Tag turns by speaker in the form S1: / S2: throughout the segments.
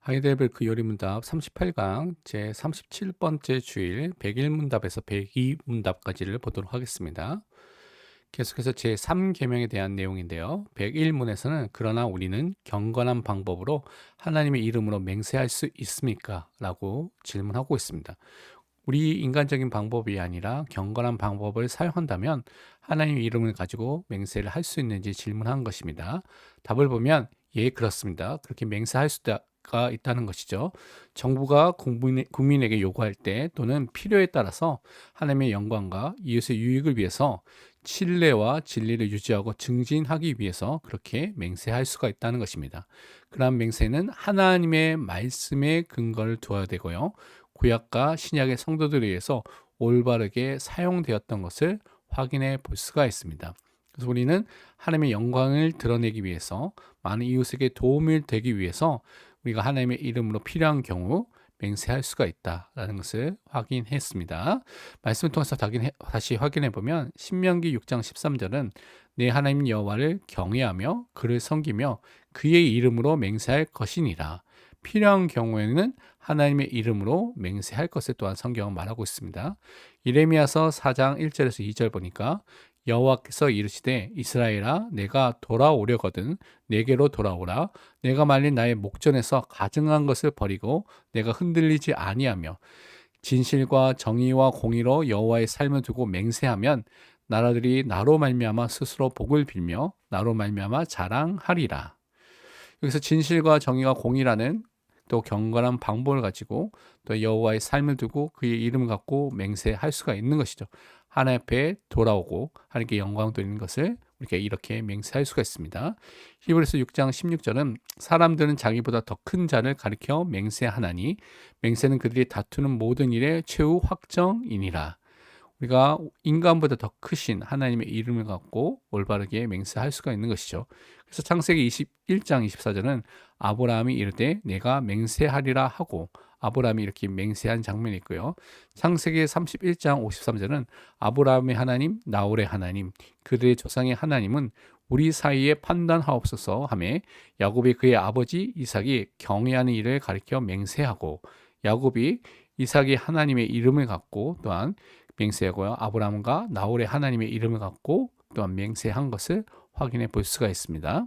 S1: 하이델베르크 요리문답 38강 제 37번째 주일 101문답에서 102문답까지를 보도록 하겠습니다. 계속해서 제 3계명에 대한 내용인데요. 101문에서는 그러나 우리는 경건한 방법으로 하나님의 이름으로 맹세할 수 있습니까? 라고 질문하고 있습니다. 우리 인간적인 방법이 아니라 경건한 방법을 사용한다면 하나님의 이름을 가지고 맹세를 할 수 있는지 질문한 것입니다. 답을 보면 예, 그렇습니다. 그렇게 맹세할 수가 있다는 것이죠. 정부가 국민에게 요구할 때 또는 필요에 따라서 하나님의 영광과 이웃의 유익을 위해서 신뢰와 진리를 유지하고 증진하기 위해서 그렇게 맹세할 수가 있다는 것입니다. 그러한 맹세는 하나님의 말씀에 근거를 두어야 되고요. 구약과 신약의 성도들에 의해서 올바르게 사용되었던 것을 확인해 볼 수가 있습니다. 그래서 우리는 하나님의 영광을 드러내기 위해서 많은 이웃에게 도움이 되기 위해서 우리가 하나님의 이름으로 필요한 경우 맹세할 수가 있다라는 것을 확인했습니다. 말씀을 통해서 다시 확인해 보면 신명기 6장 13절은 내 하나님 여호와를 경외하며 그를 섬기며 그의 이름으로 맹세할 것이니라. 필요한 경우에는 하나님의 이름으로 맹세할 것을 또한 성경은 말하고 있습니다. 이레미야서 4장 1절에서 2절 보니까 여호와께서 이르시되 이스라엘아 내가 돌아오려거든 내게로 돌아오라. 내가 말린 나의 목전에서 가증한 것을 버리고 내가 흔들리지 아니하며 진실과 정의와 공의로 여호와의 삶을 두고 맹세하면 나라들이 나로 말미암아 스스로 복을 빌며 나로 말미암아 자랑하리라. 여기서 진실과 정의와 공의라는 또 경건한 방법을 가지고 또 여호와의 삶을 두고 그의 이름을 갖고 맹세할 수가 있는 것이죠. 하나님 앞에 돌아오고 하나님께 영광 돌리는 것을 우리가 이렇게 맹세할 수가 있습니다. 히브리서 6장 16절은 사람들은 자기보다 더 큰 자를 가리켜 맹세하나니 맹세는 그들이 다투는 모든 일의 최후 확정이니라. 우리가 인간보다 더 크신 하나님의 이름을 갖고 올바르게 맹세할 수가 있는 것이죠. 그래서 창세기 21장 24절은 아브라함이 이르되 내가 맹세하리라 하고 아브라함이 이렇게 맹세한 장면이 있고요. 창세기 31장 53절은 아브라함의 하나님, 나홀의 하나님, 그들의 조상의 하나님은 우리 사이에 판단하옵소서 하며 야곱이 그의 아버지 이삭이 경외하는 일을 가리켜 맹세하고 야곱이 이삭이 하나님의 이름을 갖고 또한 맹세하고요. 아브라함과 나홀의 하나님의 이름을 갖고 또한 맹세한 것을 확인해 볼 수가 있습니다.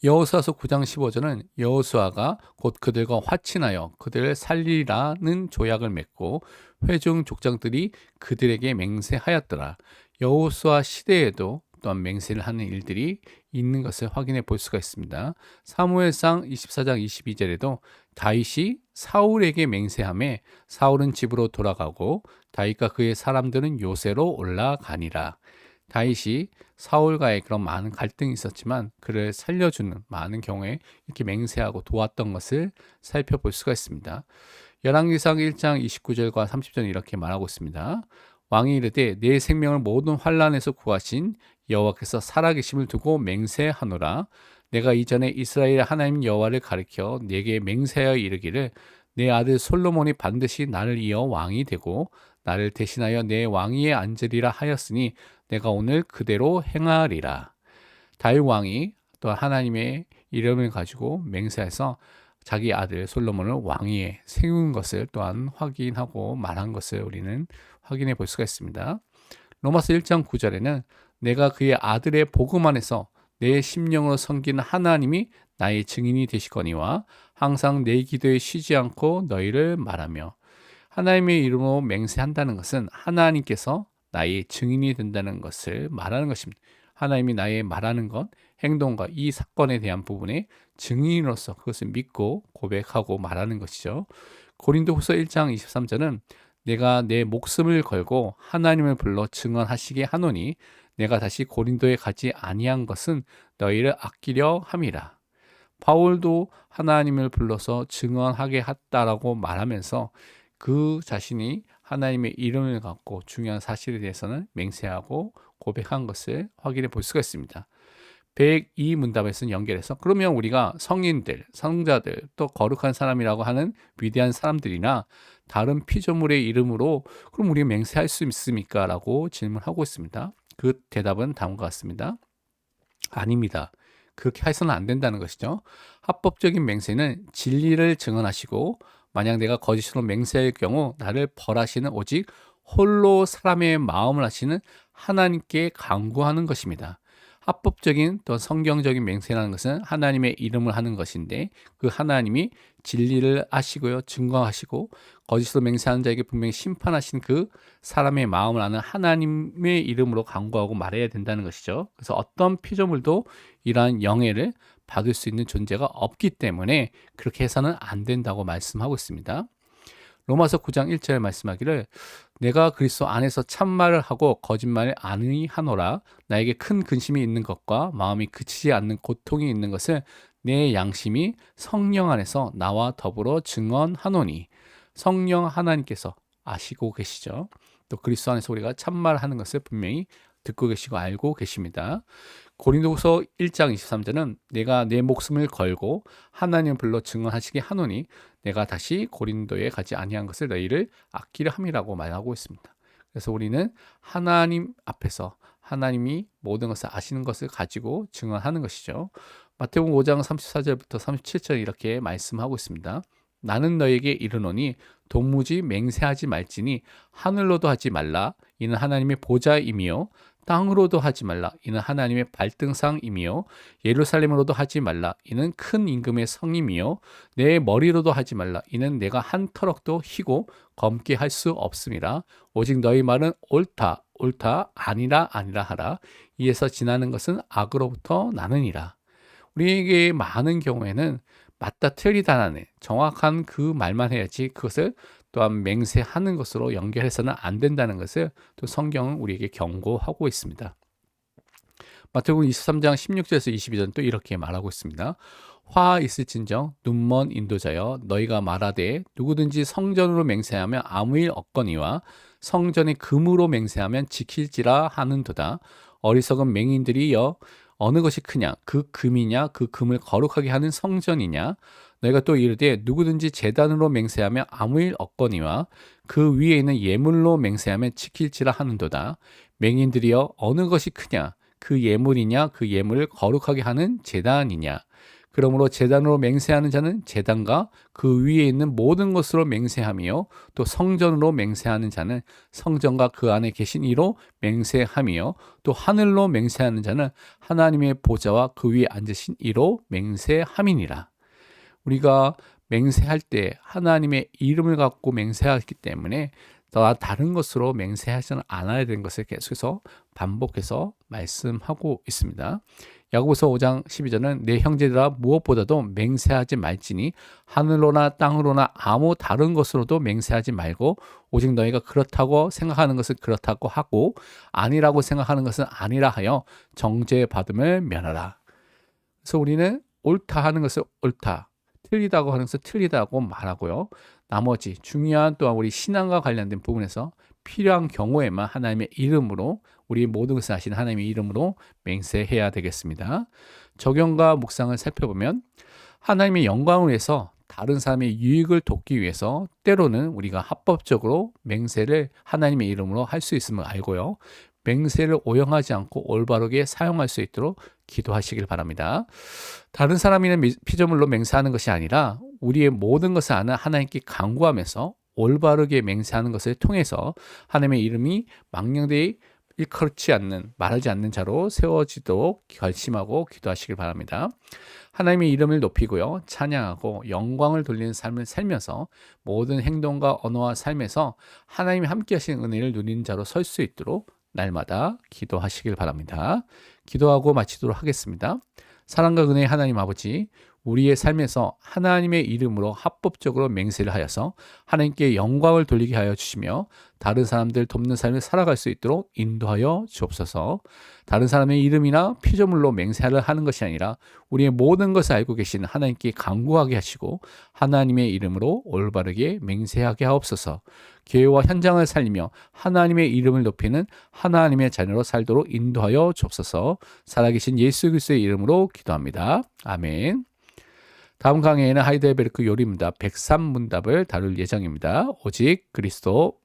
S1: 여호수아서 9장 15절은 여호수아가 곧 그들과 화친하여 그들을 살리라는 조약을 맺고 회중 족장들이 그들에게 맹세하였더라. 여호수아 시대에도 또한 맹세를 하는 일들이 있는 것을 확인해 볼 수가 있습니다. 사무엘상 24장 22절에도 다윗이 사울에게 맹세하며 사울은 집으로 돌아가고 다윗과 그의 사람들은 요새로 올라가니라. 다윗이 사울과의 그런 많은 갈등이 있었지만 그를 살려주는 많은 경우에 이렇게 맹세하고 도왔던 것을 살펴볼 수가 있습니다. 열왕기상 1장 29절과 30절은 이렇게 말하고 있습니다. 왕이 이르되 내 생명을 모든 환난에서 구하신 여호와께서 살아계심을 두고 맹세하노라. 내가 이전에 이스라엘 하나님 여호와를 가리켜 네게 맹세하여 이르기를 내 아들 솔로몬이 반드시 나를 이어 왕이 되고 나를 대신하여 내 왕위에 앉으리라 하였으니 내가 오늘 그대로 행하리라. 다윗 왕이 또 하나님의 이름을 가지고 맹세해서 자기 아들 솔로몬을 왕위에 세운 것을 또한 확인하고 말한 것을 우리는 확인해 볼 수가 있습니다. 로마서 1장 9절에는 내가 그의 아들의 복음 안에서 내 심령으로 섬기는 하나님이 나의 증인이 되시거니와 항상 내 기도에 쉬지 않고 너희를 말하며 하나님의 이름으로 맹세한다는 것은 하나님께서 나의 증인이 된다는 것을 말하는 것입니다. 하나님이 나의 말하는 것, 행동과 이 사건에 대한 부분에 증인으로서 그것을 믿고 고백하고 말하는 것이죠. 고린도후서 1장 23절은 내가 내 목숨을 걸고 하나님을 불러 증언하시게 하노니 내가 다시 고린도에 가지 아니한 것은 너희를 아끼려 함이라. 바울도 하나님을 불러서 증언하게 했다라고 말하면서 그 자신이 하나님의 이름을 갖고 중요한 사실에 대해서는 맹세하고 고백한 것을 확인해 볼 수가 있습니다. 102문답에서는 연결해서 그러면 우리가 성인들, 성자들, 또 거룩한 사람이라고 하는 위대한 사람들이나 다른 피조물의 이름으로 그럼 우리가 맹세할 수 있습니까? 라고 질문하고 있습니다. 그 대답은 다음과 같습니다. 아닙니다. 그렇게 해서는 안 된다는 것이죠. 합법적인 맹세는 진리를 증언하시고 만약 내가 거짓으로 맹세할 경우 나를 벌하시는 오직 홀로 사람의 마음을 아시는 하나님께 간구하는 것입니다. 합법적인 또 성경적인 맹세라는 것은 하나님의 이름을 하는 것인데 그 하나님이 진리를 아시고요, 증거하시고 거짓으로 맹세하는 자에게 분명히 심판하신 그 사람의 마음을 아는 하나님의 이름으로 간구하고 말해야 된다는 것이죠. 그래서 어떤 피조물도 이러한 영예를 받을 수 있는 존재가 없기 때문에 그렇게 해서는 안 된다고 말씀하고 있습니다. 로마서 9장 1절에 말씀하기를 내가 그리스도 안에서 참말을 하고 거짓말을 아니하노라. 나에게 큰 근심이 있는 것과 마음이 그치지 않는 고통이 있는 것을 내 양심이 성령 안에서 나와 더불어 증언하노니. 성령 하나님께서 아시고 계시죠. 또 그리스도 안에서 우리가 참말하는 것을 분명히 듣고 계시고 알고 계십니다. 고린도후서 1장 23절은 내가 내 목숨을 걸고 하나님을 불러 증언하시게 하노니 내가 다시 고린도에 가지 아니한 것을 너희를 아끼려 함이라고 말하고 있습니다. 그래서 우리는 하나님 앞에서 하나님이 모든 것을 아시는 것을 가지고 증언하는 것이죠. 마태복음 5장 34절부터 37절 이렇게 말씀하고 있습니다. 나는 너에게 이르노니 도무지 맹세하지 말지니 하늘로도 하지 말라 이는 하나님의 보좌임이요 땅으로도 하지 말라 이는 하나님의 발등상임이요 예루살렘으로도 하지 말라 이는 큰 임금의 성임이요 내 머리로도 하지 말라 이는 내가 한 터럭도 희고 검게 할 수 없음이라 오직 너희 말은 옳다 옳다 아니라 아니라 하라 이에서 지나는 것은 악으로부터 나느니라. 우리에게 많은 경우에는 맞다 틀리다라는 정확한 그 말만 해야지 그것을 또한 맹세하는 것으로 연결해서는 안 된다는 것을 또 성경은 우리에게 경고하고 있습니다. 마태복음 23장 16절에서 22절은 또 이렇게 말하고 있습니다. 화 있을진정 눈먼 인도자여 너희가 말하되 누구든지 성전으로 맹세하면 아무 일 없거니와 성전의 금으로 맹세하면 지킬지라 하는도다. 어리석은 맹인들이여 어느 것이 크냐 그 금이냐 그 금을 거룩하게 하는 성전이냐 너희가 또 이르되 누구든지 제단으로 맹세하면 아무 일 없거니와 그 위에 있는 예물로 맹세하면 지킬지라 하는도다. 맹인들이여 어느 것이 크냐 그 예물이냐 그 예물을 거룩하게 하는 제단이냐 그러므로 제단으로 맹세하는 자는 제단과 그 위에 있는 모든 것으로 맹세하며 또 성전으로 맹세하는 자는 성전과 그 안에 계신 이로 맹세하며 또 하늘로 맹세하는 자는 하나님의 보좌와 그 위에 앉으신 이로 맹세함이니라. 우리가 맹세할 때 하나님의 이름을 갖고 맹세하기 때문에 다른 것으로 맹세하지는 않아야 되는 것을 계속해서 반복해서 말씀하고 있습니다. 야고보서 5장 12절은 내 형제들아 무엇보다도 맹세하지 말지니 하늘로나 땅으로나 아무 다른 것으로도 맹세하지 말고 오직 너희가 그렇다고 생각하는 것은 그렇다고 하고 아니라고 생각하는 것은 아니라 하여 정죄받음을 면하라. 그래서 우리는 옳다 하는 것을 옳다, 틀리다고 하는 것을 틀리다고 말하고요. 나머지 중요한 또한 우리 신앙과 관련된 부분에서 필요한 경우에만 하나님의 이름으로 우리 모든 것을 아시는 하나님의 이름으로 맹세해야 되겠습니다. 적용과 묵상을 살펴보면 하나님의 영광을 위해서 다른 사람의 유익을 돕기 위해서 때로는 우리가 합법적으로 맹세를 하나님의 이름으로 할 수 있음을 알고요. 맹세를 오용하지 않고 올바르게 사용할 수 있도록 기도하시길 바랍니다. 다른 사람이나 피조물로 맹세하는 것이 아니라 우리의 모든 것을 아는 하나님께 간구하면서 올바르게 맹세하는 것을 통해서 하나님의 이름이 망령되이 일컬지 않는, 말하지 않는 자로 세워지도록 결심하고 기도하시길 바랍니다. 하나님의 이름을 높이고요, 찬양하고 영광을 돌리는 삶을 살면서 모든 행동과 언어와 삶에서 하나님이 함께 하시는 은혜를 누리는 자로 설 수 있도록 날마다 기도하시길 바랍니다. 기도하고 마치도록 하겠습니다. 사랑과 은혜의 하나님 아버지, 우리의 삶에서 하나님의 이름으로 합법적으로 맹세를 하여서 하나님께 영광을 돌리게 하여 주시며 다른 사람들 돕는 삶을 살아갈 수 있도록 인도하여 주옵소서. 다른 사람의 이름이나 피조물로 맹세를 하는 것이 아니라 우리의 모든 것을 알고 계신 하나님께 간구하게 하시고 하나님의 이름으로 올바르게 맹세하게 하옵소서. 교회와 현장을 살리며 하나님의 이름을 높이는 하나님의 자녀로 살도록 인도하여 주옵소서. 살아계신 예수 그리스도의 이름으로 기도합니다. 아멘. 다음 강의에는 하이델베르크 요리문답 103문답을 다룰 예정입니다. 오직 그리스도.